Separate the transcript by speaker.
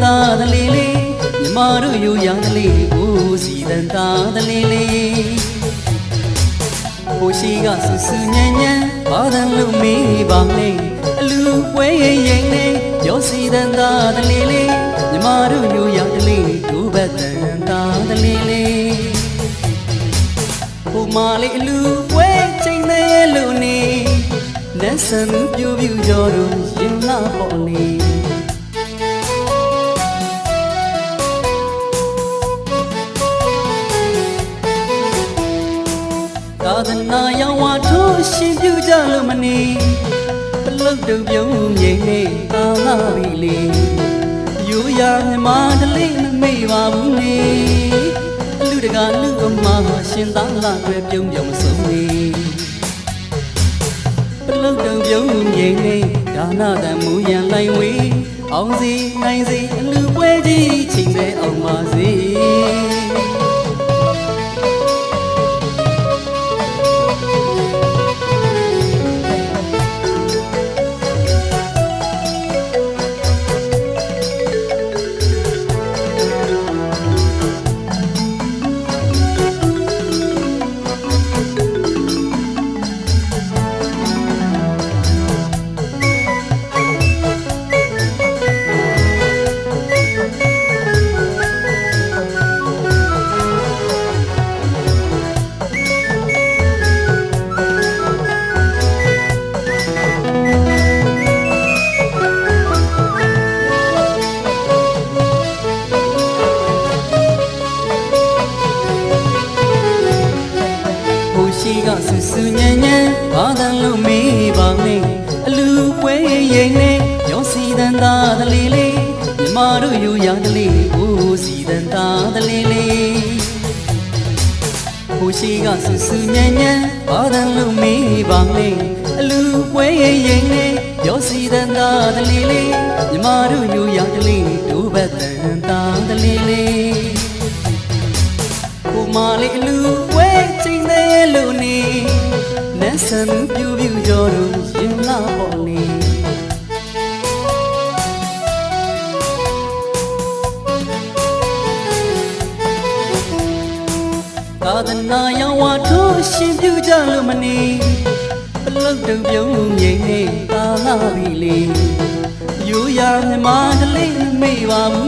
Speaker 1: သားတလေးလေးညီမတို့ယူရတလေးကိုစီတန်သားတလေးလေးဟိုရှိကဆူဆူညံ့ညံ့ဘာသာလို့မေးပါနဲ့အလူပွဲရင်နဲ့ရောစီတန်သားတလေးလေးညီမတို့ယူရတလေးကိုဘတ်တန်သားတလေးလေးဟိုမာလေးအလူပွဲချိန်သေးလို့နေနတ်ဆန်ပြူပြူကြောတို့ရင်လာပေါ်နေသာသနာရောင်ဝါထိုးရှင်ပြူကြလို့မနေပလုတ်တုံပြုံးငိမ့်နေသာလာပြီလေယူရမြမတလေးမမေ့ပါဘူးနေအလူတကာလူအမရှင်သာလာွယ်ပြုံးပြုံးမဆုံးနေပလုတ်တုံပြုံးငိမ့်နေဒါနာတန်မူရန်လိုက်ဝေးအောင်စီနိုင်စီအလူပွဲကြီးချိန်ပဲအောင်ပါစေရှိကဆူဆူညံ့ညံ့ဘာသာလို့မေးပါနဲ့အလူပွဲရင်နဲ့ရောစီတန်သားတလေးလေးညီမတို့ယူရတလေးကိုစီတန်သားတလေးလေးဟိုရှိကဆူဆူညံ့ညံ့ဘာသာလို့မေးပါနဲ့အလူပွဲရင်နဲ့ရောစီတန်သားတလေးလေးညီမတို့ယူရတလေးတို့ဘတ်တန်သားတလေးလေးကိုမလေးအလူပွဲချိန်သေးလို့နေနတ်ဆန်ပြူပြူကြောတို့ရင်လာပေါ်နေသာသနာရောင်ဝါထိုးရှင်ပြူကြလို့မနေပလုတ်တုံပြုံးငိမ့်နေသာလာပြီလေယူရမြမတလေးမေ့ပါဘူး